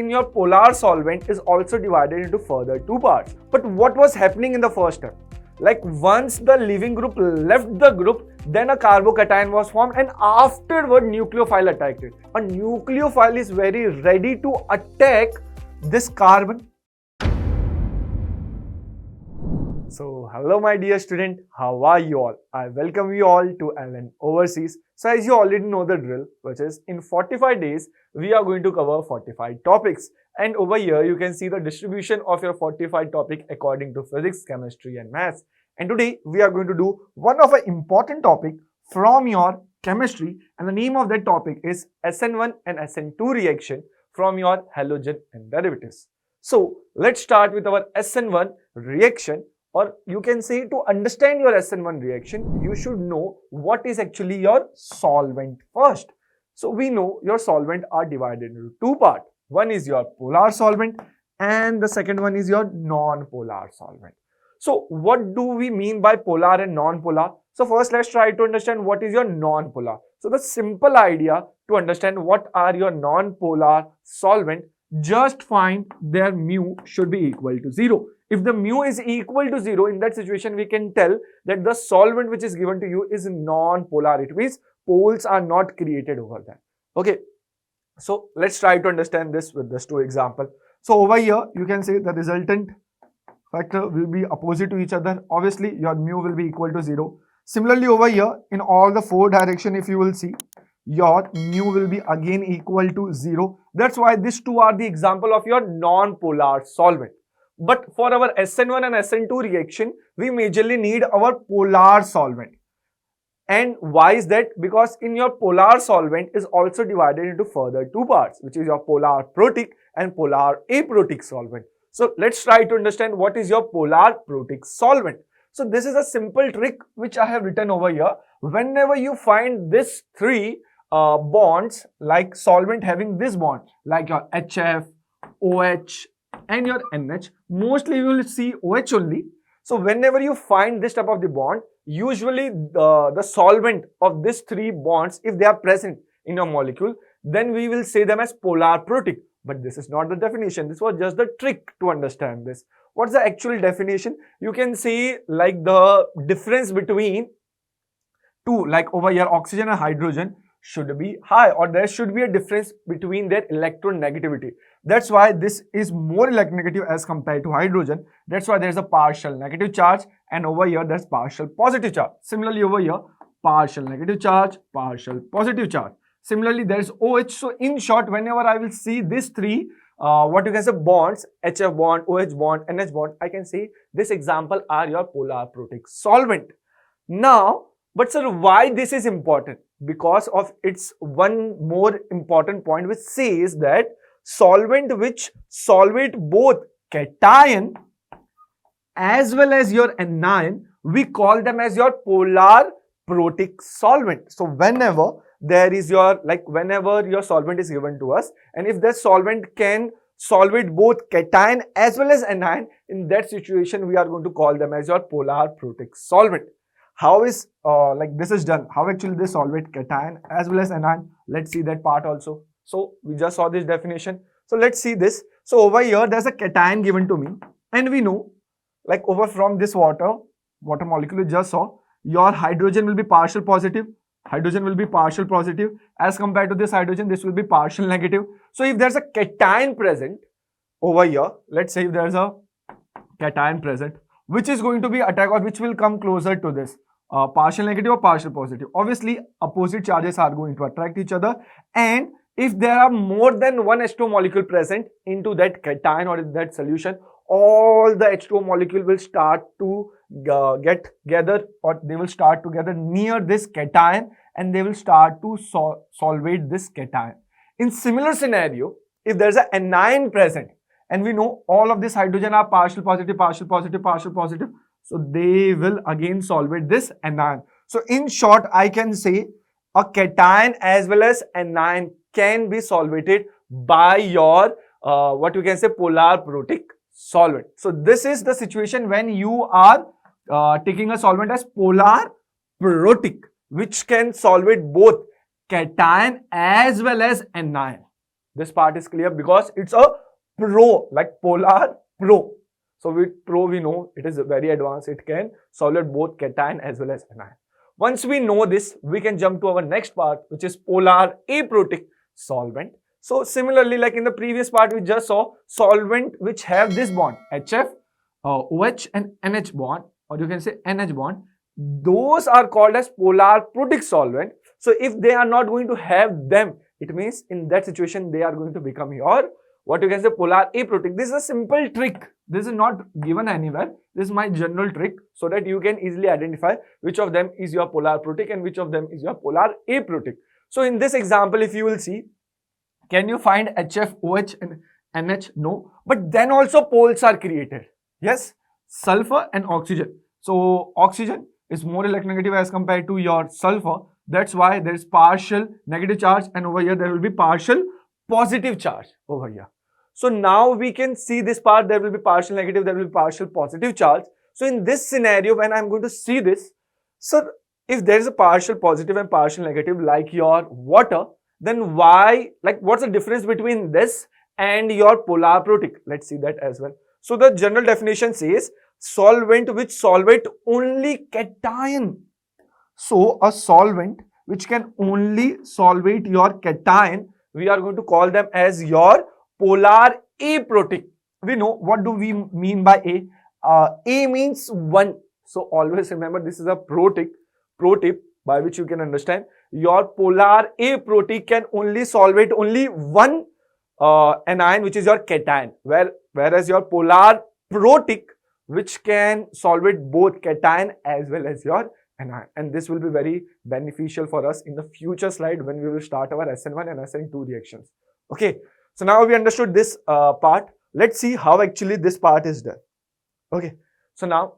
in your polar solvent is also divided into further two parts. But what was happening in the first step? Like once the leaving group left the group, then a carbocation was formed and afterward nucleophile attacked it. A nucleophile is very ready to attack this carbon. So hello my dear student, how are you all? I welcome you all to LN Overseas. So as you already know the drill, which is in 45 days, we are going to cover 45 topics. And over here, you can see the distribution of your 45 topic according to physics, chemistry and maths. And today, we are going to do one of an important topic from your chemistry. And the name of that topic is SN1 and SN2 reaction from your halogen and derivatives. So let's start with our SN1 reaction. Or you can say to understand your SN1 reaction, you should know what is actually your solvent first. So we know your solvent are divided into two parts. One is your polar solvent and the second one is your non-polar solvent. So what do we mean by polar and non-polar? So first let's try to understand what is your non-polar. So the simple idea to understand what are your non-polar solvent, just find their mu should be equal to 0. If the mu is equal to 0, in that situation we can tell that the solvent which is given to you is non-polar. It means poles are not created over there. Okay. So let's try to understand this with these two examples. So over here you can say the resultant factor will be opposite to each other. Obviously your mu will be equal to 0. Similarly over here in all the four direction, if you will see, your mu will be again equal to 0. That's why these two are the example of your non-polar solvent. But for our SN1 and SN2 reaction, we majorly need our polar solvent. And why is that? Because in your polar solvent is also divided into further two parts, which is your polar protic and polar aprotic solvent. So let's try to understand what is your polar protic solvent. So this is a simple trick which I have written over here. Whenever you find this three bonds, like solvent having this bond, like your HF, OH and your NH, mostly you will see OH only. So whenever you find this type of the bond, usually the solvent of these three bonds, if they are present in your molecule, then we will say them as polar protic. But this is not the definition. This was just the trick to understand this. What's the actual definition? You can see like the difference between two, like over here oxygen and hydrogen should be high, or there should be a difference between their electronegativity. That's why this is more electronegative as compared to hydrogen. That's why there's a partial negative charge, and over here there's partial positive charge. Similarly over here, partial negative charge, partial positive charge. Similarly there's OH. So in short, whenever I will see these three what you can say bonds, HF bond, OH bond, NH bond, I can say this example are your polar protic solvent. Now, but sir, why this is important? Because of its one more important point which says that solvent which solvate both cation as well as your anion, we call them as your polar protic solvent. So whenever there is your, like whenever your solvent is given to us, and if that solvent can solvate both cation as well as anion, in that situation we are going to call them as your polar protic solvent. How is like this is done? How actually they solvate cation as well as anion? Let's see that part also. So we just saw this definition. So let's see this. So over here there's a cation given to me, and we know like over from this water molecule we just saw, your hydrogen will be partial positive. Hydrogen will be partial positive. As compared to this hydrogen, this will be partial negative. So if there's a cation present over here, let's say if there's a cation present, which is going to be attack or which will come closer to this partial negative or partial positive. Obviously, opposite charges are going to attract each other, and if there are more than one H2O molecule present into that cation or in that solution, all the H2O molecule will start to get together, or they will start together near this cation, and they will start to solvate this cation. In similar scenario, if there's an anion present, and we know all of this hydrogen are partial positive, partial positive, partial positive, so they will again solvate this anion. So in short, I can say a cation as well as anion can be solvated by your what you can say polar protic solvent. So this is the situation when you are taking a solvent as polar protic, which can solvate both cation as well as anion. This part is clear because it's a pro, like polar pro. So with pro we know it is very advanced. It can solve both cation as well as anion. Once we know this, we can jump to our next part, which is polar aprotic solvent. So similarly, like in the previous part, we just saw solvent which have this bond, HF, OH and NH bond, or you can say NH bond. Those are called as polar protic solvent. So if they are not going to have them, it means in that situation they are going to become your, what you can say, polar aprotic. This is a simple trick. This is not given anywhere. This is my general trick so that you can easily identify which of them is your polar protic and which of them is your polar aprotic. So in this example, if you will see, can you find HF, OH and NH? No. But then also poles are created. Yes, sulfur and oxygen. So oxygen is more electronegative as compared to your sulfur. That's why there is partial negative charge, and over here there will be partial positive charge over here. So now we can see this part, there will be partial negative, there will be partial positive charge. So in this scenario, when I'm going to see this, so if there is a partial positive and partial negative like your water, then why, like what's the difference between this and your polar protic? Let's see that as well. So the general definition says solvent which solvate only cation. So a solvent which can only solvate your cation, we are going to call them as your polar aprotic. We know what do we mean by A. A means 1. So always remember this is a pro tip by which you can understand your polar aprotic can only solvate only one anion, which is your cation, whereas your polar protic which can solvate both cation as well as your anion. And this will be very beneficial for us in the future slide when we will start our SN1 and SN2 reactions. Okay, so now we understood this part. Let's see how actually this part is done. Okay, so now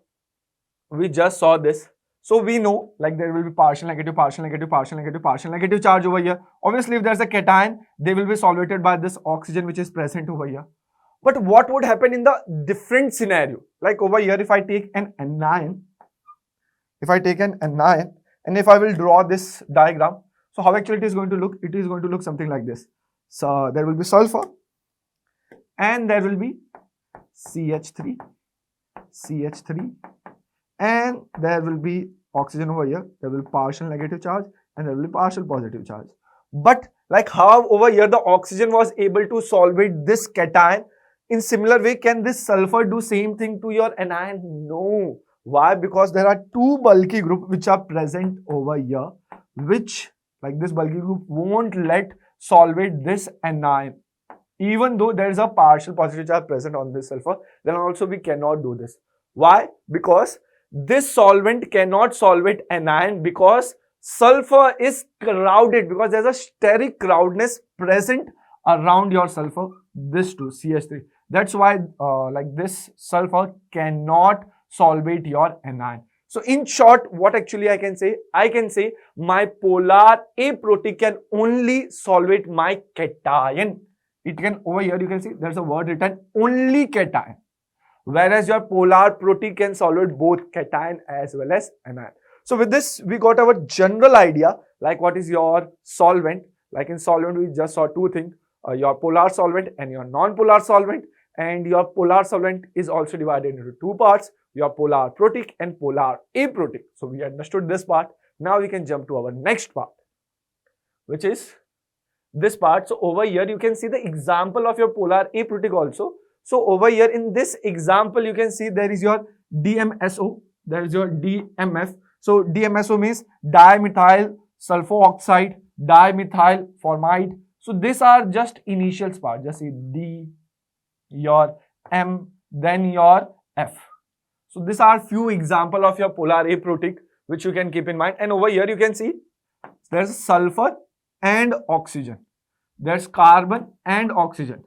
we just saw this. So we know like there will be partial negative, partial negative, partial negative, partial negative charge over here. Obviously, if there's a cation, they will be solvated by this oxygen which is present over here. But what would happen in the different scenario? Like over here, if I take an anion, and if I will draw this diagram, so how actually it is going to look? It is going to look something like this. So there will be sulfur and there will be CH3, and there will be oxygen over here. There will be partial negative charge and there will be partial positive charge. But like how over here the oxygen was able to solvate this cation, in similar way can this sulfur do same thing to your anion? No. Why? Because there are two bulky groups which are present over here, which like this bulky group won't let solvate this anion. Even though there is a partial positive charge present on this sulfur, then also we cannot do this. Why? Because this solvent cannot solvate anion because sulfur is crowded, because there is a steric crowdness present around your sulfur, this too, CH3. That's why like this sulfur cannot solvate your anion. So in short, what actually I can say? I can say my polar aprotic can only solvate my cation. It can, over here you can see there's a word written only cation. Whereas your polar protic can solvate both cation as well as anion. So with this, we got our general idea, like what is your solvent. Like in solvent, we just saw two things, your polar solvent and your non-polar solvent. And your polar solvent is also divided into two parts, your polar protic and polar aprotic. So we understood this part. Now we can jump to our next part, which is this part. So over here, you can see the example of your polar aprotic also. So over here in this example, you can see there is your DMSO, there is your DMF. So DMSO means dimethyl sulfoxide, dimethyl formide. So these are just initials part. Just see D, your M, then your F. So these are few example of your polar aprotic which you can keep in mind. And over here you can see there's sulfur and oxygen. There's carbon and oxygen.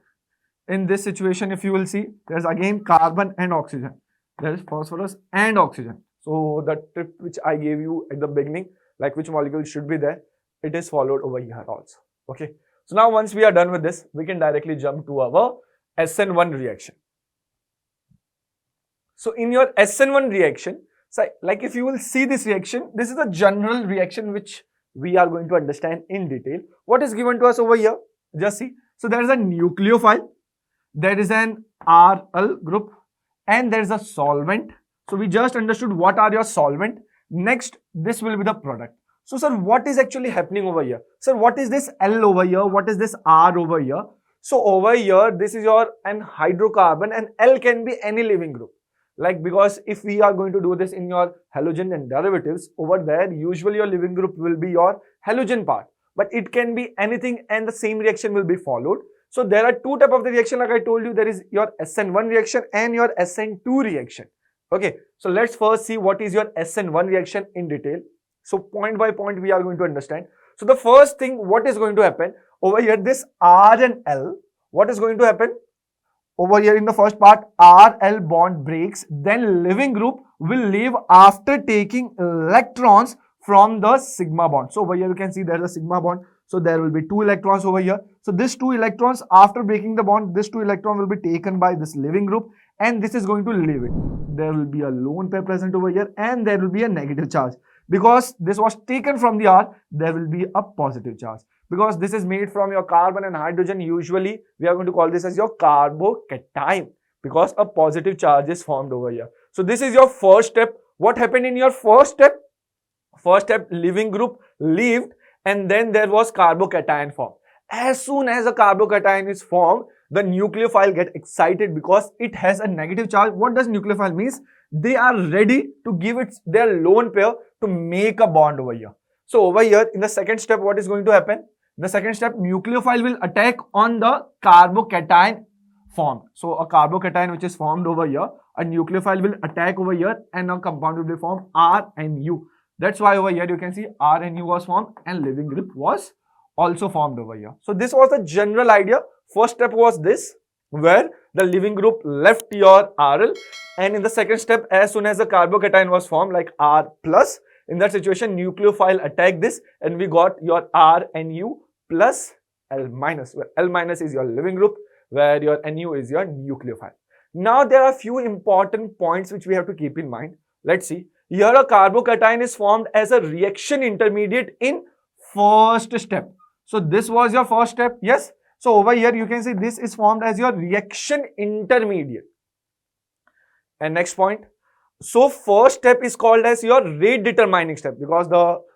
In this situation, if you will see, there's again carbon and oxygen. There is phosphorus and oxygen. So the tip which I gave you at the beginning, like which molecule should be there, it is followed over here also. Okay. So now once we are done with this, we can directly jump to our SN1 reaction. So in your SN1 reaction, so like if you will see this reaction, this is a general reaction which we are going to understand in detail. What is given to us over here? Just see, So there is a nucleophile, there is an RL group, and there is a solvent. So we just understood what are your solvent. Next, this will be the product. So sir, what is actually happening over here? Sir, what is this L over here? What is this R over here? So over here, this is your an hydrocarbon, and L can be any living group. Like, because if we are going to do this in your halogen and derivatives, over there, usually your living group will be your halogen part. But it can be anything and the same reaction will be followed. So there are two types of the reaction, like I told you. There is your SN1 reaction and your SN2 reaction. Okay, so let's first see what is your SN1 reaction in detail. So point by point we are going to understand. So the first thing, what is going to happen over here, this R and L, what is going to happen over here in the first part, RL bond breaks, then living group will leave after taking electrons from the sigma bond. So over here you can see there is a sigma bond. So there will be 2 electrons over here. So these 2 electrons, after breaking the bond, this 2 electron will be taken by this living group, and this is going to leave it. There will be a lone pair present over here, and there will be a negative charge. Because this was taken from the R, there will be a positive charge. Because this is made from your carbon and hydrogen, usually we are going to call this as your carbocation, because a positive charge is formed over here. So this is your first step. What happened in your first step? First step, living group leaved, and then there was carbocation formed. As soon as a carbocation is formed, the nucleophile get excited because it has a negative charge. What does nucleophile means? They are ready to give it their lone pair to make a bond over here. So over here in the second step, what is going to happen? In the second step, nucleophile will attack on the carbocation formed. So a carbocation which is formed over here, a nucleophile will attack over here, and a compound will be formed, R and U. That's why over here you can see R and U was formed, and living group was also formed over here. So this was the general idea. First step was this, where the living group left your RL, and in the second step, as soon as the carbocation was formed, like R plus, in that situation nucleophile attacked this, and we got your R and U plus L minus, where L minus is your living group, where your NU is your nucleophile. Now there are few important points which we have to keep in mind. Let's see. Here a carbocation is formed as a reaction intermediate in first step. So this was your first step, yes. So over here you can see this is formed as your reaction intermediate. And next point. So first step is called as your rate determining step, because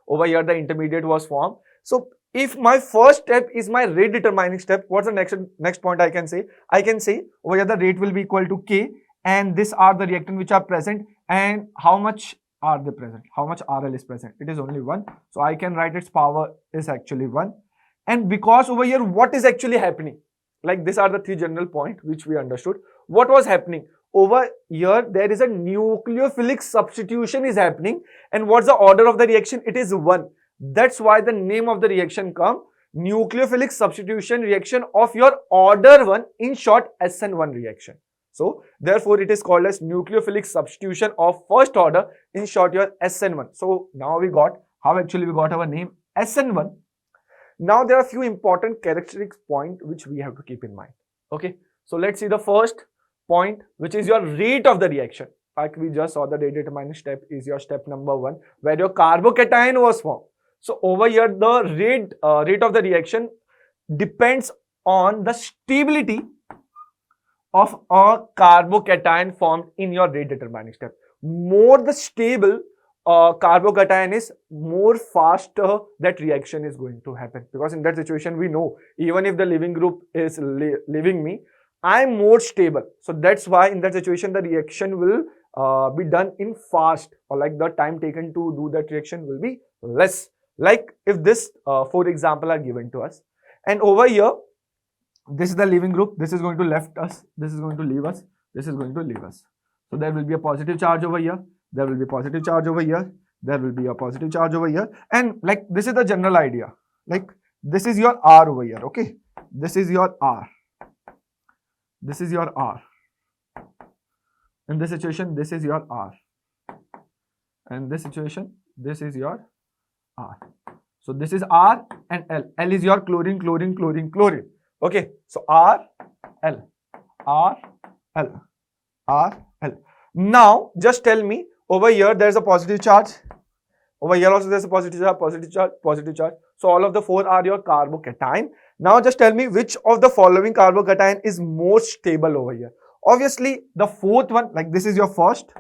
over here the intermediate was formed. So if my first step is my rate determining step, what's the next point I can say? I can say over here the rate will be equal to K, and these are the reactant which are present, and how much are they present? How much RL is present? It is only 1. So I can write its power is actually 1. And because over here what is actually happening? Like, these are the 3 general points which we understood. What was happening? Over here there is a nucleophilic substitution is happening, and what's the order of the reaction? It is 1. That's why the name of the reaction come nucleophilic substitution reaction of your order 1, in short SN1 reaction. So therefore it is called as nucleophilic substitution of first order, in short your SN1. So now we got how actually we got our name SN1. Now there are few important characteristics point which we have to keep in mind. Okay, so let's see the first point, which is your rate of the reaction. Like we just saw, the rate determining step is your step number 1, where your carbocation was formed. So over here the rate of the reaction depends on the stability of a carbocation formed in your rate determining step. More the stable carbocation is, more faster that reaction is going to happen, because in that situation we know even if the living group is leaving me, I am more stable. So that's why in that situation the reaction will be done in fast, or like the time taken to do that reaction will be less. Like if this 4 example are given to us, and over here this is the living group, this is going to left us, this is going to leave us, this is going to leave us. So there will be a positive charge over here, there will be a positive charge over here, there will be a positive charge over here, and like this is the general idea. Like this is your R over here, okay, this is your R, this is your R. In this situation this is your R, and this situation this is your R. So this is R and L. L is your chlorine, chlorine, chlorine, chlorine. Okay, so R, L, R, L, R, L. Now just tell me, over here there is a positive charge, over here also there is a positive charge, positive charge, positive charge. So all of the 4 are your carbocation, Now just tell me which of the following carbocation is more stable over here. Obviously the fourth one, like this is your first,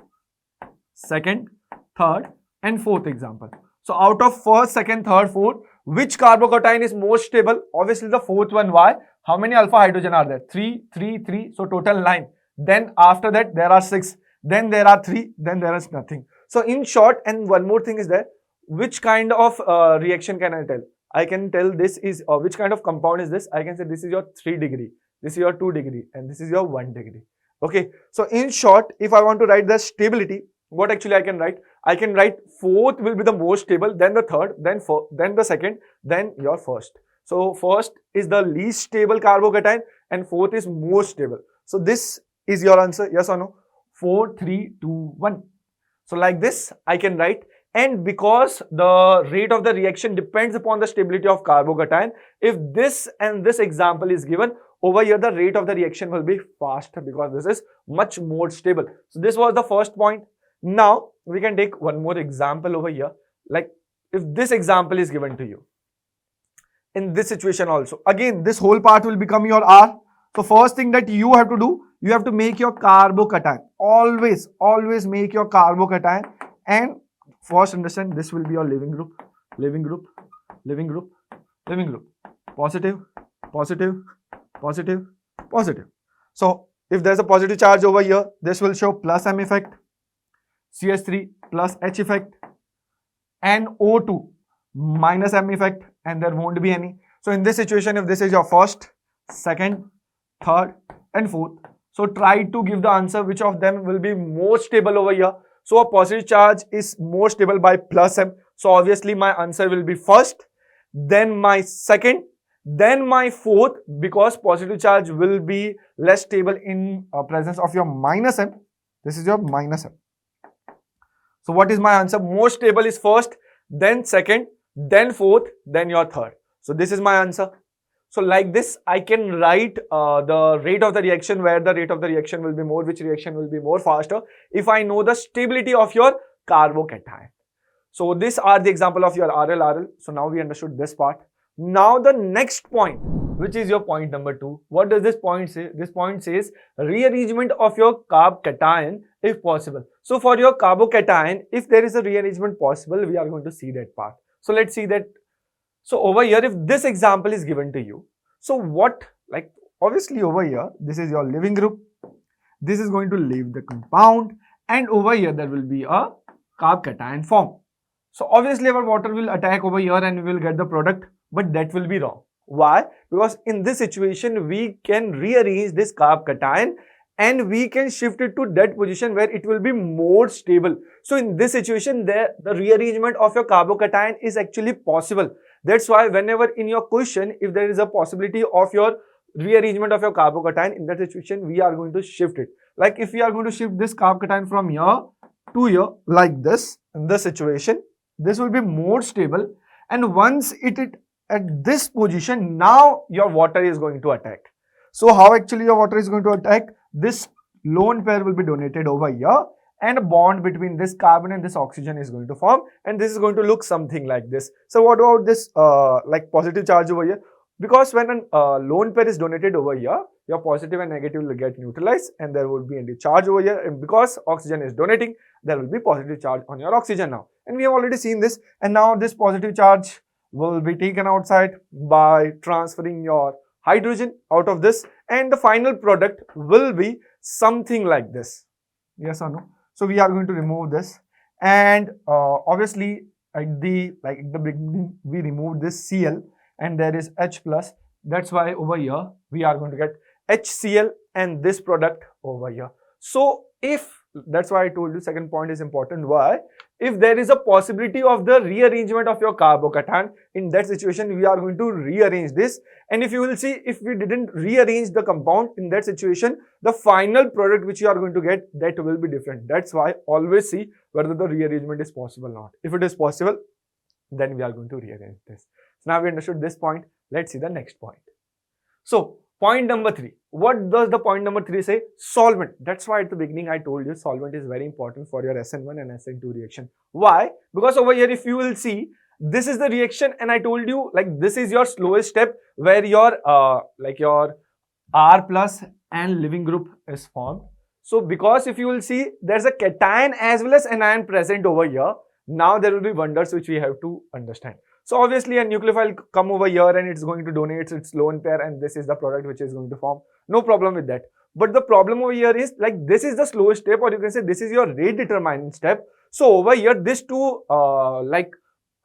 second, third and fourth example. So out of first, second, third, fourth, which carbocation is more stable? Obviously the fourth one. Why? How many alpha hydrogen are there? 3, 3, 3. So total 9. Then after that there are 6. Then there are 3. Then there is nothing. So in short, and one more thing is there, which kind of reaction can I tell? I can tell this is, which kind of compound is this? I can say this is your 3 degree, this is your 2 degree and this is your 1 degree. Okay. So in short, if I want to write the stability, what actually I can write? I can write fourth will be the most stable, then the third, then fourth, then the second, then your first. So first is the least stable carbocation and fourth is most stable. So this is your answer, yes or no? 4, 3, 2, 1. So like this I can write, and because the rate of the reaction depends upon the stability of carbocation, if this and this example is given, over here the rate of the reaction will be faster because this is much more stable. So this was the first point. Now we can take one more example over here. Like if this example is given to you, in this situation also, again this whole part will become your R. So first thing that you have to do, you have to make your carbocation. Always make your carbocation, and first understand this will be your leaving group, leaving group, leaving group, leaving group, positive, positive, positive, positive. So if there's a positive charge over here, this will show plus M effect, CH3 plus H effect, and O2 minus M effect, and there won't be any. So in this situation, if this is your first, second, third and fourth, so try to give the answer which of them will be more stable over here. So a positive charge is more stable by plus M. So obviously my answer will be first, then my second, then my fourth, because positive charge will be less stable in presence of your minus M. This is your minus M. So what is my answer? More stable is first, then second, then fourth, then your third. So this is my answer. So like this, I can write the rate of the reaction, where the rate of the reaction will be more, which reaction will be more faster, if I know the stability of your carbocation. So these are the example of your RL. So now we understood this part. Now the next point, which is your point number 2. What does this point say? This point says rearrangement of your carbocation if possible. So for your carbocation, if there is a rearrangement possible, we are going to see that part. So let's see that. So over here, if this example is given to you, so what, like obviously over here, this is your leaving group, this is going to leave the compound, and over here there will be a carbocation form. So obviously our water will attack over here and we will get the product, but that will be wrong. Why? Because in this situation, we can rearrange this carbocation and we can shift it to that position where it will be more stable. So in this situation, the rearrangement of your carbocation is actually possible. That's why whenever in your question, if there is a possibility of your rearrangement of your carbocation, in that situation, we are going to shift it. Like if we are going to shift this carbocation from here to here, like this, in this situation, this will be more stable. And once it at this position, now your water is going to attack. So how actually your water is going to attack? This lone pair will be donated over here, and a bond between this carbon and this oxygen is going to form, and this is going to look something like this. So what about this like positive charge over here? Because when a lone pair is donated over here, your positive and negative will get neutralized and there would be any charge over here, and because oxygen is donating, there will be positive charge on your oxygen now. And we have already seen this, and now this positive charge will be taken outside by transferring your hydrogen out of this, and the final product will be something like this. Yes or no? So we are going to remove this, and obviously at the beginning we removed this Cl and there is H plus. That's why over here we are going to get HCl and this product over here. So if, that's why I told you second point is important. Why? If there is a possibility of the rearrangement of your carbocation, in that situation we are going to rearrange this, and if you will see, if we didn't rearrange the compound, in that situation the final product which you are going to get, that will be different. That's why always see whether the rearrangement is possible or not. If it is possible, then we are going to rearrange this. So now we understood this point. Let's see the next point. So point number 3. What does the point number 3 say? Solvent. That's why at the beginning I told you solvent is very important for your SN1 and SN2 reaction. Why? Because over here if you will see, this is the reaction, and I told you like this is your slowest step where your your R plus and living group is formed. So because if you will see, there's a cation as well as anion present over here. Now there will be wonders which we have to understand. So obviously a nucleophile come over here and it's going to donate its lone pair, and this is the product which is going to form. No problem with that. But the problem over here is like this is the slowest step, or you can say this is your rate determining step. So over here, these two like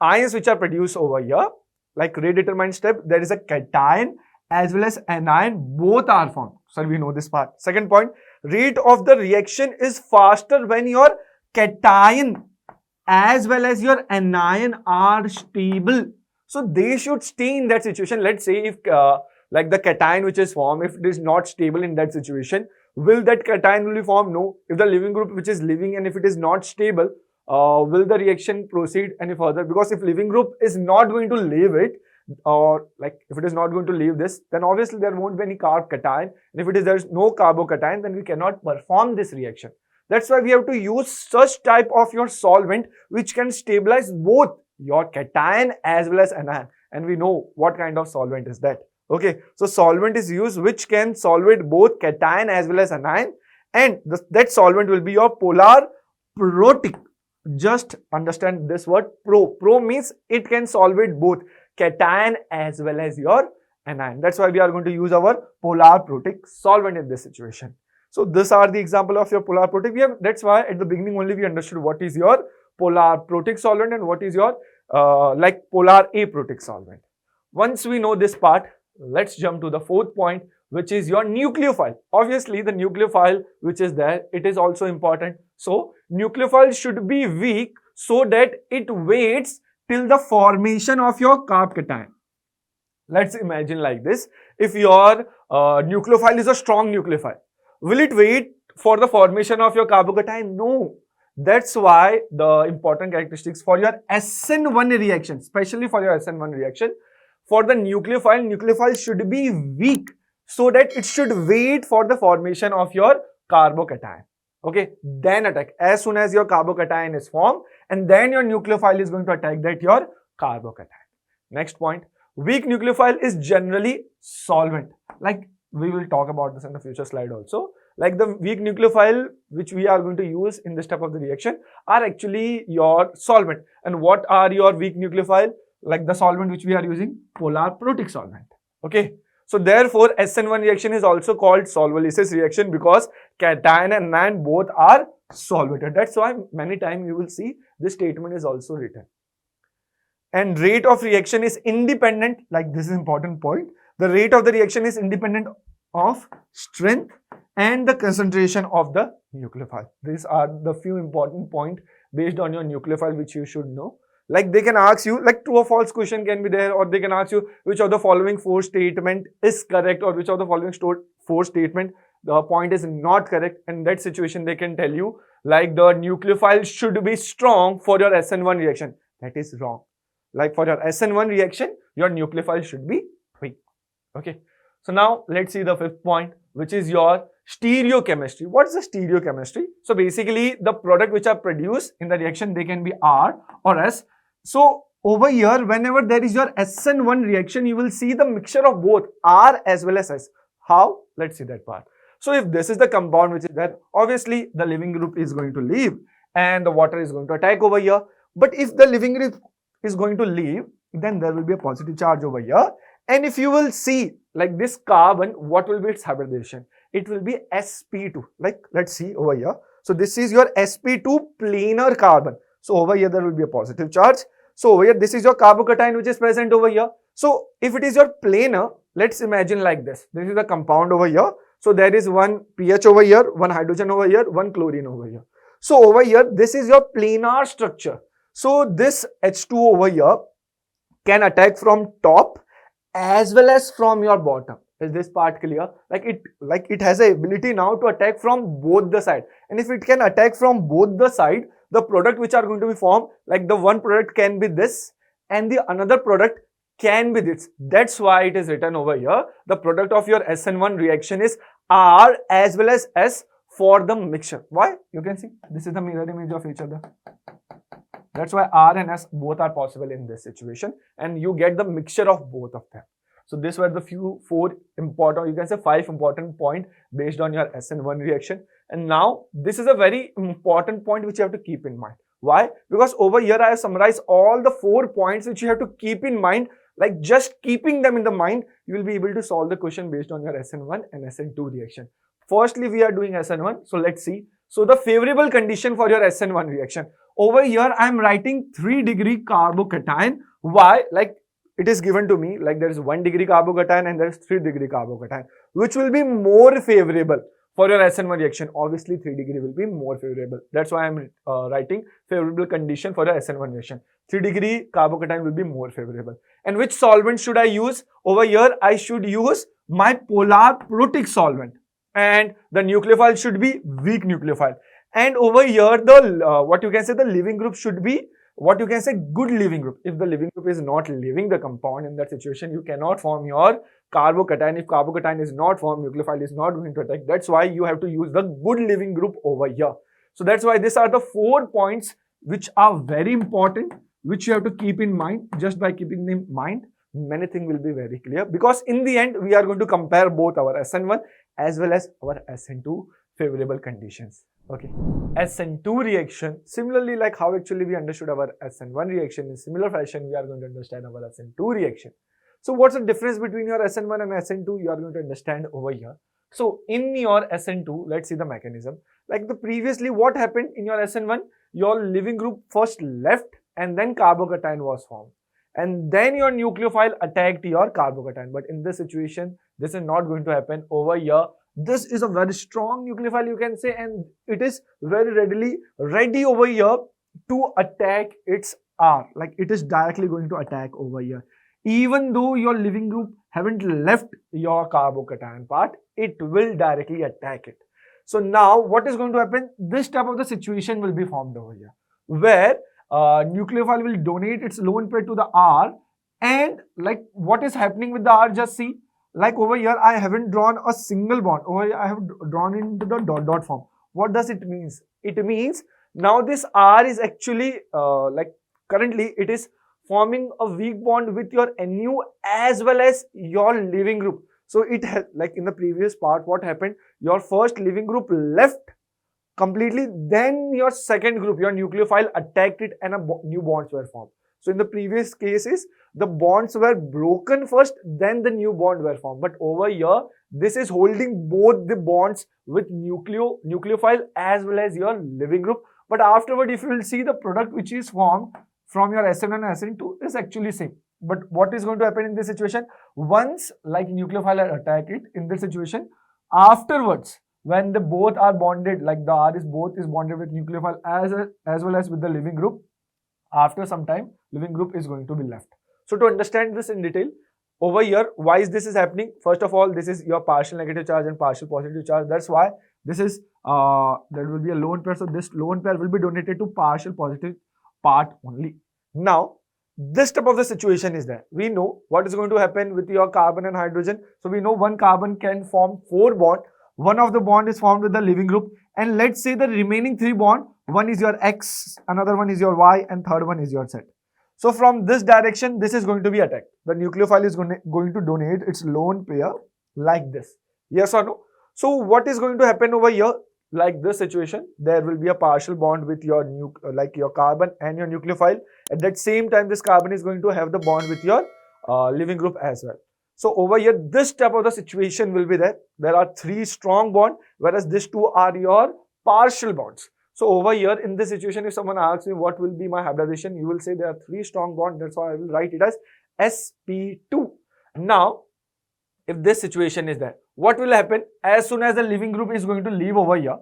ions which are produced over here, like rate determining step, there is a cation as well as anion, both are formed. So we know this part. Second point, rate of the reaction is faster when your cation as well as your anion are stable. So they should stay in that situation. Let's say if like the cation which is formed, if it is not stable in that situation, will that cation will be formed? No. If the living group which is living and if it is not stable, will the reaction proceed any further? Because if living group is not going to leave it, or like if it is not going to leave this, then obviously there won't be any carb cation, and if it is there's no carbocation, then we cannot perform this reaction. That's why we have to use such type of your solvent which can stabilize both your cation as well as anion, and we know what kind of solvent is that. Okay, so solvent is used which can solvate both cation as well as anion, and that solvent will be your polar protic. Just understand this word pro. Pro means it can solvate both cation as well as your anion. That's why we are going to use our polar protic solvent in this situation. So these are the example of your polar protic. That's why at the beginning only we understood what is your polar protic solvent and what is your like polar aprotic solvent. Once we know this part, let's jump to the fourth point, which is your nucleophile. Obviously the nucleophile which is there, it is also important. So nucleophile should be weak so that it waits till the formation of your carb cation. Let's imagine like this. If your nucleophile is a strong nucleophile, will it wait for the formation of your carbocation? No. That's why the important characteristics for your SN1 reaction, especially for your SN1 reaction, for the nucleophile should be weak so that it should wait for the formation of your carbocation. Okay, then attack as soon as your carbocation is formed, and then your nucleophile is going to attack that your carbocation. Next point, weak nucleophile is generally solvent. Like we will talk about this in the future slide also. Like the weak nucleophile which we are going to use in this type of the reaction are actually your solvent. And what are your weak nucleophile? Like the solvent which we are using, polar protic solvent. Okay. So therefore, SN1 reaction is also called solvolysis reaction because cation and anion both are solvated. That's why many times you will see this statement is also written. And rate of reaction is independent, like this is important point. The rate of the reaction is independent of strength and the concentration of the nucleophile. These are the few important points based on your nucleophile which you should know. Like they can ask you, like true or false question can be there, or they can ask you which of the following four statement is correct, or which of the following four statement the point is not correct. In that situation they can tell you like the nucleophile should be strong for your SN1 reaction. That is wrong. Like for your SN1 reaction, your nucleophile should be weak. Okay. So now let's see the fifth point, which is your stereochemistry. What is the stereochemistry? So basically the product which are produced in the reaction, they can be R or S. So over here, whenever there is your SN1 reaction, you will see the mixture of both R as well as S. How? Let's see that part. So if this is the compound which is there, obviously the living group is going to leave and the water is going to attack over here. But if the living group is going to leave, then there will be a positive charge over here. And if you will see like this carbon, what will be its hybridization? It will be sp2. Like let's see over here. So this is your sp2 planar carbon. So over here there will be a positive charge. So over here this is your carbocation which is present over here. So if it is your planar, let's imagine like this. This is the compound over here. So there is one pH over here, one hydrogen over here, one chlorine over here. So over here this is your planar structure. So this H2 over here can attack from top as well as from your bottom. Is this part clear? Like it has a ability now to attack from both the side. And if it can attack from both the side, the product which are going to be formed, like the one product can be this and the another product can be this. That's why it is written over here. The product of your SN1 reaction is R as well as S for the mixture. Why? You can see this is the mirror image of each other. That's why R and S both are possible in this situation, and you get the mixture of both of them. So these were the four important, you can say 5 important points based on your SN1 reaction. And now this is a very important point which you have to keep in mind. Why? Because over here I have summarized all the 4 points which you have to keep in mind. Like just keeping them in the mind, you will be able to solve the question based on your SN1 and SN2 reaction. Firstly, we are doing SN1. So let's see. So the favorable condition for your SN1 reaction. Over here, I am writing 3-degree carbocation. Why? Like it is given to me, like there is 1-degree carbocation and there is 3-degree carbocation. Which will be more favorable for your SN1 reaction? Obviously, 3-degree will be more favorable. That's why I am writing favorable condition for your SN1 reaction. 3-degree carbocation will be more favorable. And which solvent should I use? Over here, I should use my polar protic solvent. And the nucleophile should be weak nucleophile. And over here, the what you can say, the leaving group should be what you can say good leaving group. If the leaving group is not leaving the compound, in that situation, you cannot form your carbocation. If carbocation is not formed, nucleophile is not going to attack. That's why you have to use the good leaving group over here. So that's why these are the 4 points which are very important, which you have to keep in mind. Just by keeping them in mind, many things will be very clear, because in the end we are going to compare both our SN1 as well as our SN2 favorable conditions. Okay, SN2 reaction, similarly like how actually we understood our SN1 reaction, in similar fashion we are going to understand our SN2 reaction. So what's the difference between your SN1 and SN2? You are going to understand over here. So in your SN2, let's see the mechanism. Like the previously, what happened in your SN1? Your leaving group first left and then carbocation was formed. And then your nucleophile attacked your carbocation. But in this situation, this is not going to happen over here. This is a very strong nucleophile, you can say, and it is very ready over here to attack its R. Like it is directly going to attack over here. Even though your leaving group haven't left your carbocation part, it will directly attack it. So now what is going to happen? This type of the situation will be formed over here, where nucleophile will donate its lone pair to the R, and like what is happening with the R, just see. Like over here, I haven't drawn a single bond. Over here, I have drawn into the dot form. What does it mean? It means now this R is actually like currently it is forming a weak bond with your NU as well as your leaving group. So it has, like in the previous part, what happened? Your first leaving group left completely, then your second group, your nucleophile attacked it and new bonds were formed. So in the previous cases, the bonds were broken first, then the new bond were formed. But over here, this is holding both the bonds with nucleophile as well as your leaving group. But afterward, if you will see, the product which is formed from your SN1 and SN2 is actually same. But what is going to happen in this situation? Once like nucleophile attack it, in this situation, afterwards, when the both are bonded, like the R is both is bonded with nucleophile as well as with the leaving group, after some time, leaving group is going to be left. So to understand this in detail, over here, why is this happening? First of all, this is your partial negative charge and partial positive charge. That's why this is, there will be a lone pair. So this lone pair will be donated to partial positive part only. Now, this type of the situation is there. We know what is going to happen with your carbon and hydrogen. So we know one carbon can form 4 bonds. One of the bond is formed with the leaving group, and let's say the remaining 3 bond, one is your X, another one is your Y, and third one is your Z. So from this direction, this is going to be attacked. The nucleophile is going to donate its lone pair like this. Yes or no? So what is going to happen over here? Like this situation, there will be a partial bond with your your carbon and your nucleophile. At that same time, this carbon is going to have the bond with your leaving group as well. So over here, this type of the situation will be there. There are 3 strong bonds, whereas these 2 are your partial bonds. So over here, in this situation, if someone asks me what will be my hybridization, you will say there are 3 strong bonds. That's why I will write it as sp2. Now, if this situation is there, what will happen? As soon as the leaving group is going to leave over here,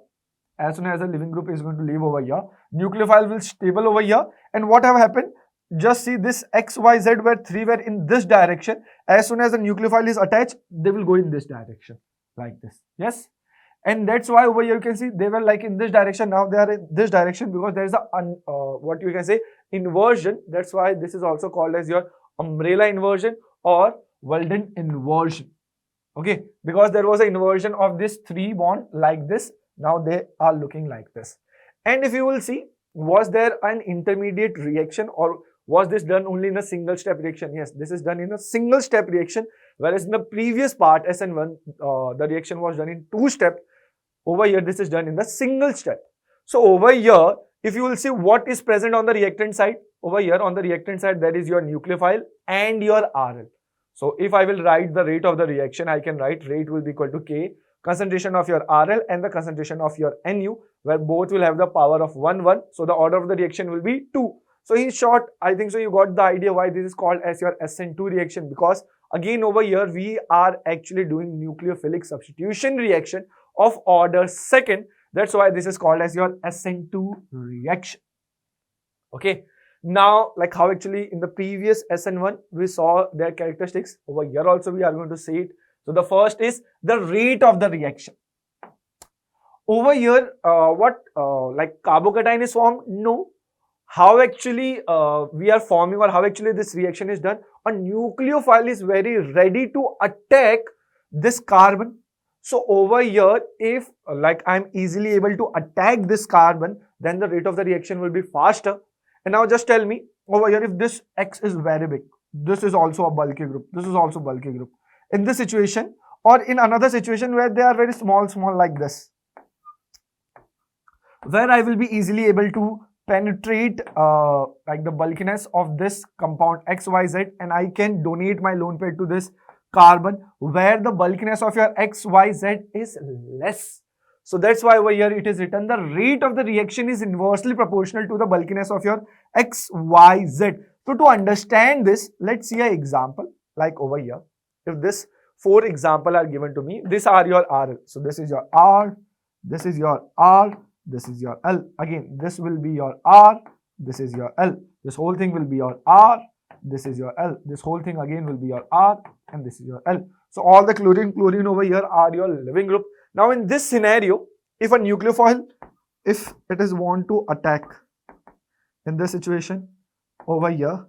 nucleophile will stable over here. And what have happened? Just see this X, Y, Z where 3 were in this direction. As soon as the nucleophile is attached, they will go in this direction like this. Yes. And that's why over here you can see they were like in this direction. Now they are in this direction because there is a what you can say inversion. That's why this is also called as your umbrella inversion or Walden inversion. Okay, because there was an inversion of this 3 bond like this. Now they are looking like this. And if you will see, was there an intermediate reaction, or was this done only in a single step reaction? Yes, this is done in a single step reaction, whereas in the previous part SN1 the reaction was done in 2 steps. Over here this is done in the single step. So over here, if you will see what is present on the reactant side, over here on the reactant side there is your nucleophile and your RL. So if I will write the rate of the reaction, I can write rate will be equal to K, concentration of your RL and the concentration of your NU, where both will have the power of 1, 1. So the order of the reaction will be 2. So in short, I think so you got the idea why this is called as your SN2 reaction, because again over here we are actually doing nucleophilic substitution reaction of order second. That's why this is called as your SN2 reaction. Okay. Now, like how actually in the previous SN1 we saw their characteristics, over here also we are going to see it. So the first is the rate of the reaction. Over here, like carbocation is formed? No. How actually we are forming, or how actually this reaction is done? A nucleophile is very ready to attack this carbon. So over here, if like I am easily able to attack this carbon, then the rate of the reaction will be faster. And now just tell me over here, if this X is very big, this is also a bulky group, this is also bulky group. In this situation, or in another situation where they are very small like this, where I will be easily able to penetrate like the bulkiness of this compound XYZ, and I can donate my lone pair to this carbon where the bulkiness of your XYZ is less. So that's why over here it is written the rate of the reaction is inversely proportional to the bulkiness of your XYZ. So to understand this, let's see an example like over here. If this 4 examples are given to me, these are your RL. So this is your R, this is your R, this is your L. Again, this will be your R, this is your L. This whole thing will be your R, this is your L. This whole thing again will be your R, and this is your L. So all the chlorine over here are your living group. Now in this scenario, if a nucleophile, if it is want to attack in this situation over here,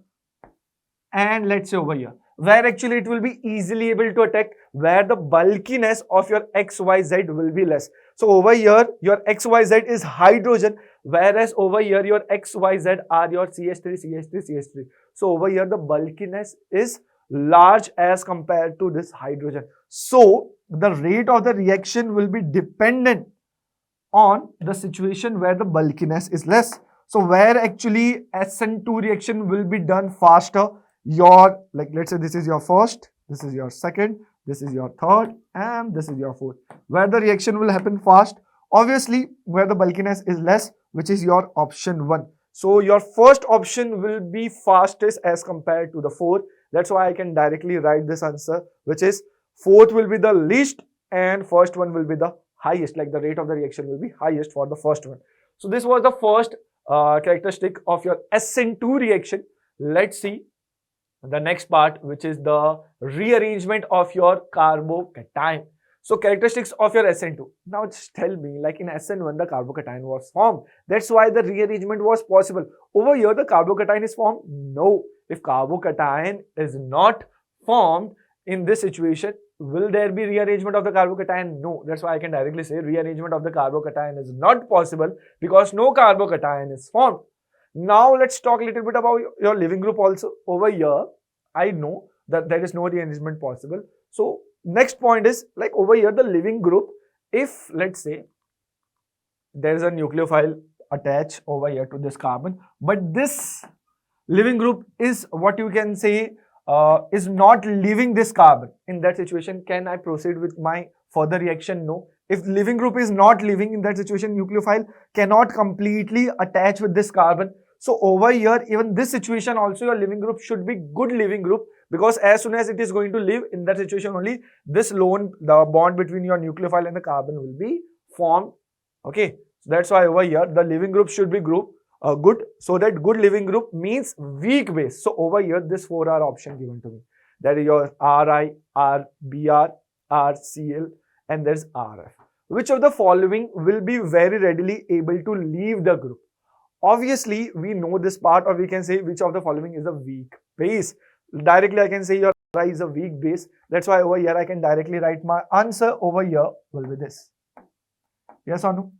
and let's say over here, where actually it will be easily able to attack, where the bulkiness of your XYZ will be less. So over here your XYZ is hydrogen, whereas over here your XYZ are your CH3, CH3, CH3. So over here the bulkiness is large as compared to this hydrogen. So the rate of the reaction will be dependent on the situation where the bulkiness is less. So where actually SN2 reaction will be done faster, your, like let's say this is your first, this is your second, this is your third, and this is your fourth. Where the reaction will happen fast, obviously where the bulkiness is less, which is your option 1. So your first option will be fastest as compared to the fourth. That's why I can directly write this answer, which is fourth will be the least and first one will be the highest, like the rate of the reaction will be highest for the first one. So this was the first characteristic of your SN2 reaction. Let's see the next part, which is the rearrangement of your carbocation. So characteristics of your SN2. Now just tell me, like in SN1 the carbocation was formed. That's why the rearrangement was possible. Over here the carbocation is formed? No. If carbocation is not formed in this situation, will there be rearrangement of the carbocation? No. That's why I can directly say rearrangement of the carbocation is not possible because no carbocation is formed. Now let's talk a little bit about your living group also. Over here, I know that there is no rearrangement possible. So next point is, like over here the living group, if let's say there is a nucleophile attached over here to this carbon, but this living group is what you can say is not leaving this carbon. In that situation, can I proceed with my further reaction? No. If living group is not leaving, in that situation nucleophile cannot completely attach with this carbon. So over here, even this situation also your living group should be good living group, because as soon as it is going to leave, in that situation only this the bond between your nucleophile and the carbon will be formed. Okay, so that's why over here the living group should be good. So that good living group means weak base. So over here this 4 are option given to me. That is your Ri, Rbr, Rcl, and there's Rf. Which of the following will be very readily able to leave the group? Obviously, we know this part, or we can say which of the following is a weak base. Directly, I can say your Ri is a weak base. That's why over here I can directly write my answer over here will be this. Yes or no?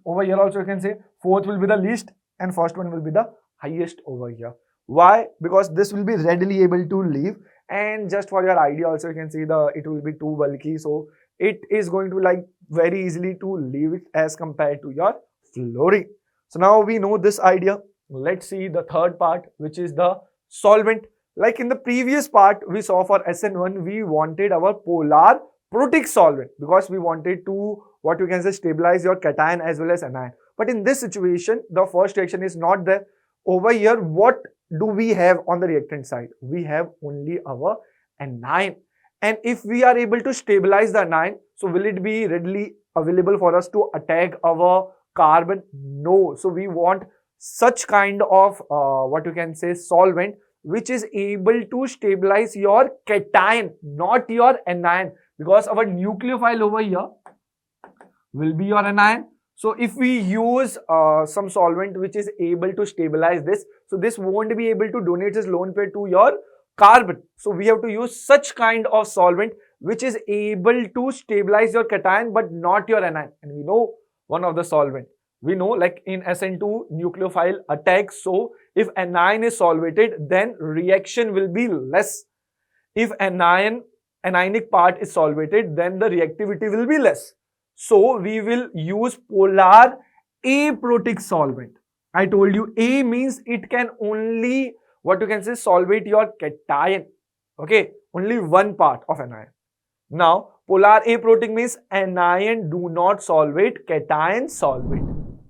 Over here also you can say fourth will be the least and first one will be the highest over here. Why? Because this will be readily able to leave, and just for your idea also you can see it will be too bulky, so it is going to like very easily to leave it as compared to your fluorine. So now we know this idea. Let's see the third part, which is the solvent. Like in the previous part we saw for SN1, we wanted our polar protic solvent because we wanted to, what you can say, stabilize your cation as well as anion. But in this situation, the first reaction is not there. Over here, what do we have on the reactant side? We have only our anion. And if we are able to stabilize the anion, so will it be readily available for us to attack our carbon? No. So we want such kind of what you can say, solvent which is able to stabilize your cation, not your anion, because our nucleophile over here will be your anion. So if we use some solvent which is able to stabilize this, so this won't be able to donate its lone pair to your carbon. So we have to use such kind of solvent which is able to stabilize your cation but not your anion. And we know one of the solvent. We know like in SN2 nucleophile attacks, so if anion is solvated, then reaction will be less. If anionic part is solvated, then the reactivity will be less. So we will use polar aprotic solvent. I told you A means it can only, what you can say, solvate your cation. Okay, only one part of anion. Now polar aprotic means anion do not solvate, cation solvate.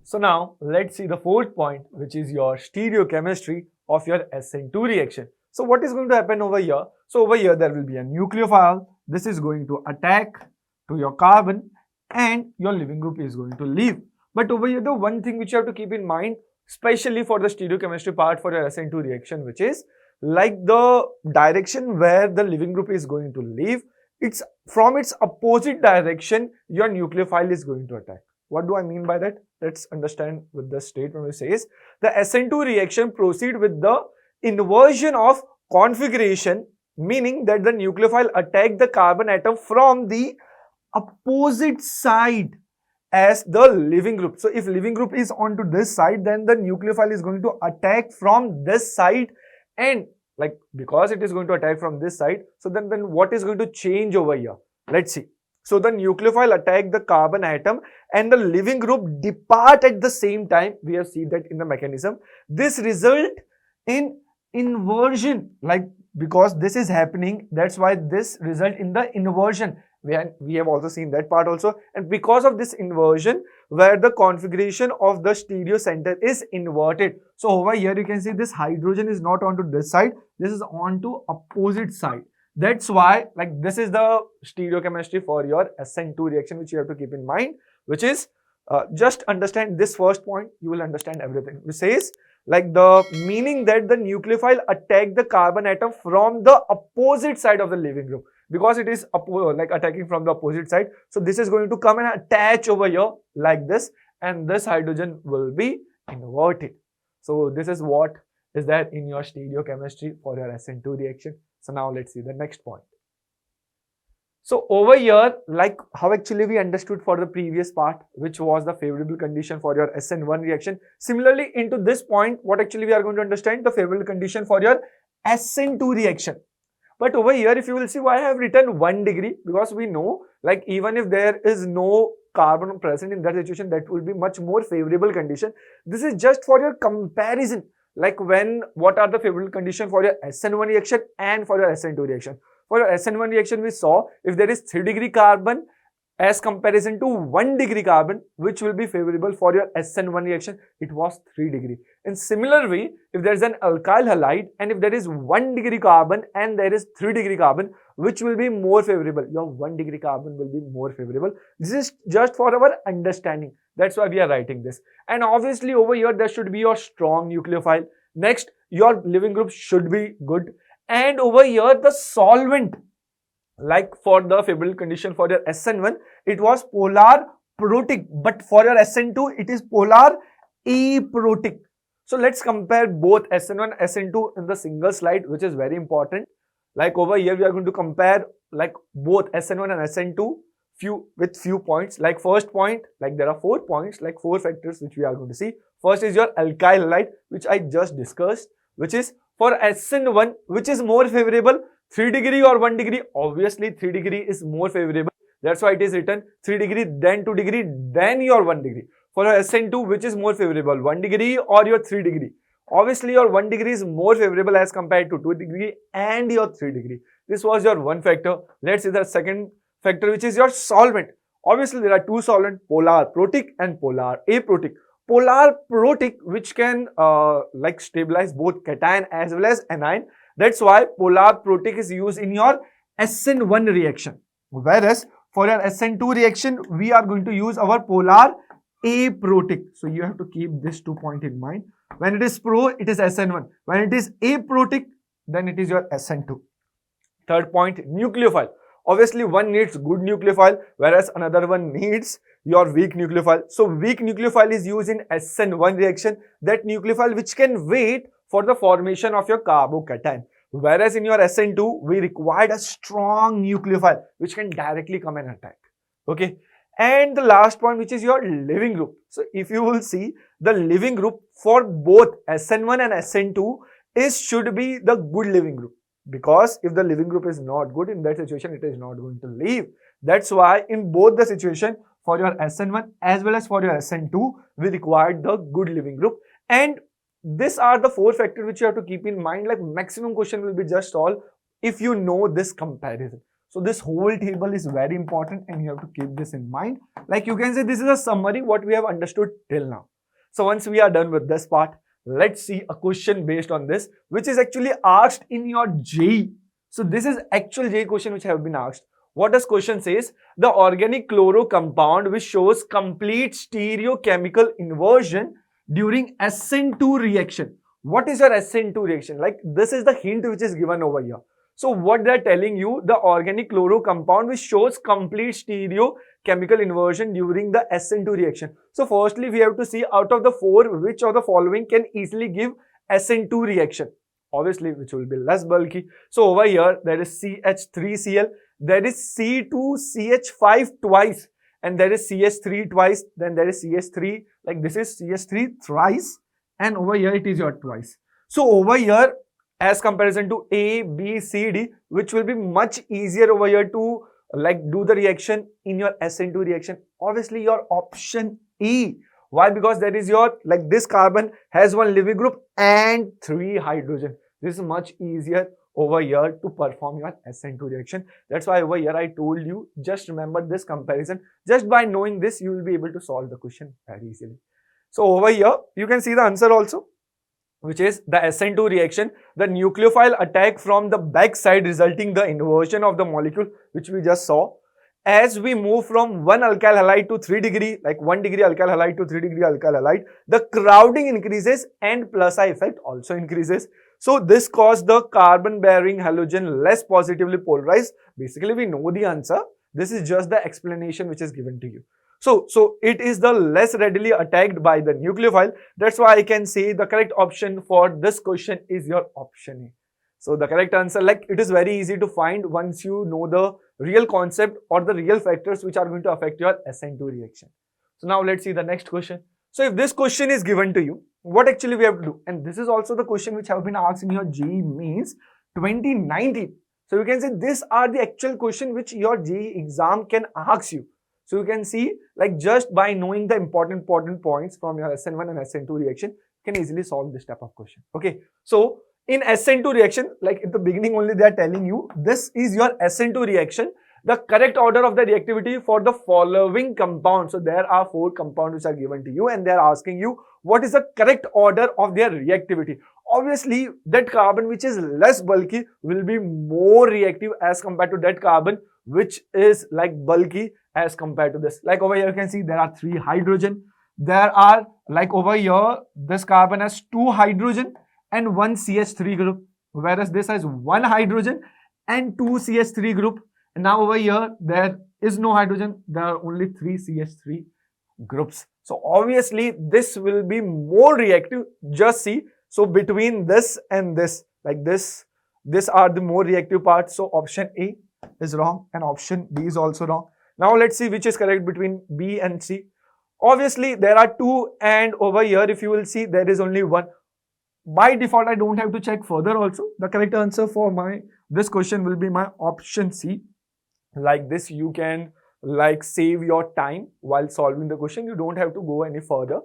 So now let's see the fourth point, which is your stereochemistry of your SN2 reaction. So what is going to happen over here? So over here there will be a nucleophile. This is going to attack to your carbon and your leaving group is going to leave. But over here the one thing which you have to keep in mind, especially for the stereochemistry part for your SN2 reaction, which is like the direction where the leaving group is going to leave, it's from its opposite direction your nucleophile is going to attack. What do I mean by that? Let's understand with the statement which says the SN2 reaction proceed with the inversion of configuration, meaning that the nucleophile attack the carbon atom from the opposite side as the leaving group. So if leaving group is onto this side, then the nucleophile is going to attack from this side, and like because it is going to attack from this side, so then what is going to change over here? Let's see. So the nucleophile attack the carbon atom and the leaving group depart at the same time. We have seen that in the mechanism. This result in inversion, like because this is happening, that's why this result in the inversion. We have also seen that part also, and because of this inversion where the configuration of the stereo center is inverted. So over here you can see this hydrogen is not onto this side, this is onto opposite side. That's why like this is the stereochemistry for your SN2 reaction, which you have to keep in mind, which is just understand this first point, you will understand everything. It says like the meaning that the nucleophile attack the carbon atom from the opposite side of the leaving group, because it is like attacking from the opposite side. So this is going to come and attach over here like this, and this hydrogen will be inverted. So this is what is there in your stereochemistry for your SN2 reaction. So now let's see the next point. So over here, like how actually we understood for the previous part, which was the favorable condition for your SN1 reaction. Similarly, into this point, what actually we are going to understand, the favorable condition for your SN2 reaction. But over here, if you will see why I have written 1 degree, because we know like even if there is no carbon present in that situation, that will be much more favorable condition. This is just for your comparison, like what are the favorable condition for your SN1 reaction and for your SN2 reaction. For your SN1 reaction, we saw if there is 3 degree carbon as comparison to 1 degree carbon, which will be favorable for your SN1 reaction, it was 3 degree. In similar way, if there is an alkyl halide and if there is 1 degree carbon and there is 3 degree carbon, which will be more favorable? Your 1 degree carbon will be more favorable. This is just for our understanding. That's why we are writing this. And obviously over here, there should be your strong nucleophile. Next, your leaving group should be good. And over here, the solvent, like for the favorable condition for your SN1, it was polar protic, but for your SN2, it is polar aprotic. So let's compare both SN1 and SN2 in the single slide, which is very important. Like over here, we are going to compare like both SN1 and SN2 with few points. Like first point, like there are 4 points, like 4 factors which we are going to see. First is your alkyl halide, which I just discussed, which is for SN1, which is more favorable, 3 degree or 1 degree. Obviously 3 degree is more favorable. That's why it is written 3 degree, then 2 degree, then your 1 degree. For your SN2, which is more favorable, 1 degree or your 3 degree. Obviously your 1 degree is more favorable as compared to 2 degree and your 3 degree. This was your one factor. Let's see the second factor, which is your solvent. Obviously there are two solvents, polar protic and polar aprotic. Polar protic, which can like stabilize both cation as well as anion. That's why polar protic is used in your SN1 reaction. Whereas for your SN2 reaction, we are going to use our polar aprotic. So you have to keep this 2 points in mind. When it is pro, it is SN1. When it is aprotic, then it is your SN2. Third point, nucleophile. Obviously, one needs good nucleophile, whereas another one needs your weak nucleophile. So, weak nucleophile is used in SN1 reaction, that nucleophile which can wait for the formation of your carbocation. Whereas in your SN2, we required a strong nucleophile which can directly come and attack. Okay. And the last point, which is your leaving group. So, if you will see, the leaving group for both SN1 and SN2 should be the good leaving group. Because if the leaving group is not good, in that situation, it is not going to leave. That's why in both the situation, for your SN1 as well as for your SN2, we required the good leaving group. And these are the four factors which you have to keep in mind. Like maximum question will be just solved if you know this comparison. So this whole table is very important and you have to keep this in mind. Like you can say this is a summary what we have understood till now. So once we are done with this part, let's see a question based on this, which is actually asked in your JEE. So this is actual JEE question which have been asked. What does question says? The organic chloro compound which shows complete stereochemical inversion during SN2 reaction. What is your SN2 reaction? Like this is the hint which is given over here. So what they are telling you, the organic chloro compound which shows complete stereochemical inversion during the SN2 reaction. So firstly, we have to see out of the four, which of the following can easily give SN2 reaction. Obviously, which will be less bulky. So over here, there is CH3Cl, there is C2CH5 twice, and there is CH3 twice, then there is CH3, like this is CH3 thrice, and over here it is your twice. So over here, as comparison to A, B, C, D, which will be much easier over here to like do the reaction in your SN2 reaction. Obviously, your option E. Why? Because that is your, like this carbon has one leaving group and 3 hydrogen. This is much easier over here to perform your SN2 reaction. That's why over here I told you, just remember this comparison. Just by knowing this, you will be able to solve the question very easily. So over here, you can see the answer also, which is the SN2 reaction, the nucleophile attack from the back side resulting the inversion of the molecule, which we just saw. As we move from 1 alkyl halide to 3 degree, like 1 degree alkyl halide to 3 degree alkyl halide, the crowding increases and plus I effect also increases. So this caused the carbon bearing halogen less positively polarized. Basically, we know the answer. This is just the explanation which is given to you. So it is the less readily attacked by the nucleophile. That's why I can say the correct option for this question is your option A. So the correct answer, like it is very easy to find once you know the real concept or the real factors which are going to affect your SN2 reaction. So now let's see the next question. So if this question is given to you, what actually we have to do? And this is also the question which have been asked in your JEE Mains 2019. So you can say these are the actual question which your JEE exam can ask you. So you can see, like just by knowing the important points from your SN1 and SN2 reaction, you can easily solve this type of question. Okay. So in SN2 reaction, like at the beginning only they are telling you, this is your SN2 reaction, the correct order of the reactivity for the following compound. So there are 4 compounds which are given to you and they are asking you what is the correct order of their reactivity. Obviously, that carbon which is less bulky will be more reactive as compared to that carbon which is like bulky as compared to this. Like over here you can see there are 3 hydrogen. There are like over here this carbon has 2 hydrogen and 1 CH3 group, whereas this has 1 hydrogen and 2 CH3 group. And now over here there is no hydrogen, there are only 3 CH3 groups. So obviously this will be more reactive. Just see, so between this and this, like this are the more reactive parts. So option A is wrong and option D is also wrong. Now let's see which is correct between B and C. Obviously there are two, and over here if you will see there is only one. By default I don't have to check further also. The correct answer for this question will be my option C. Like this you can like save your time while solving the question. You don't have to go any further.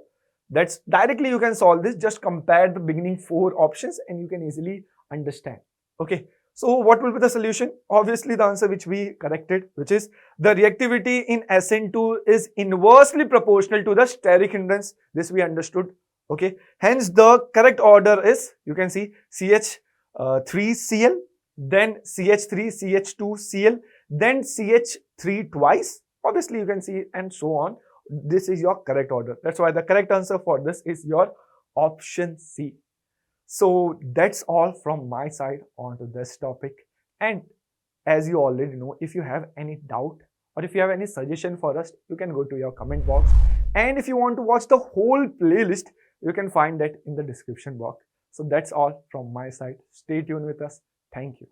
That's directly you can solve this. Just compare the beginning 4 options and you can easily understand. Okay, so what will be the solution? Obviously the answer which we corrected, which is the reactivity in SN2 is inversely proportional to the steric hindrance. This we understood. Okay, hence the correct order is, you can see, CH3Cl, then CH3CH2Cl, then CH3 twice. Obviously you can see, and so on. This is your correct order. That's why the correct answer for this is your option C. So that's all from my side onto this topic. And as you already know, if you have any doubt or if you have any suggestion for us, you can go to your comment box. And if you want to watch the whole playlist, you can find that in the description box. So that's all from my side. Stay tuned with us. Thank you.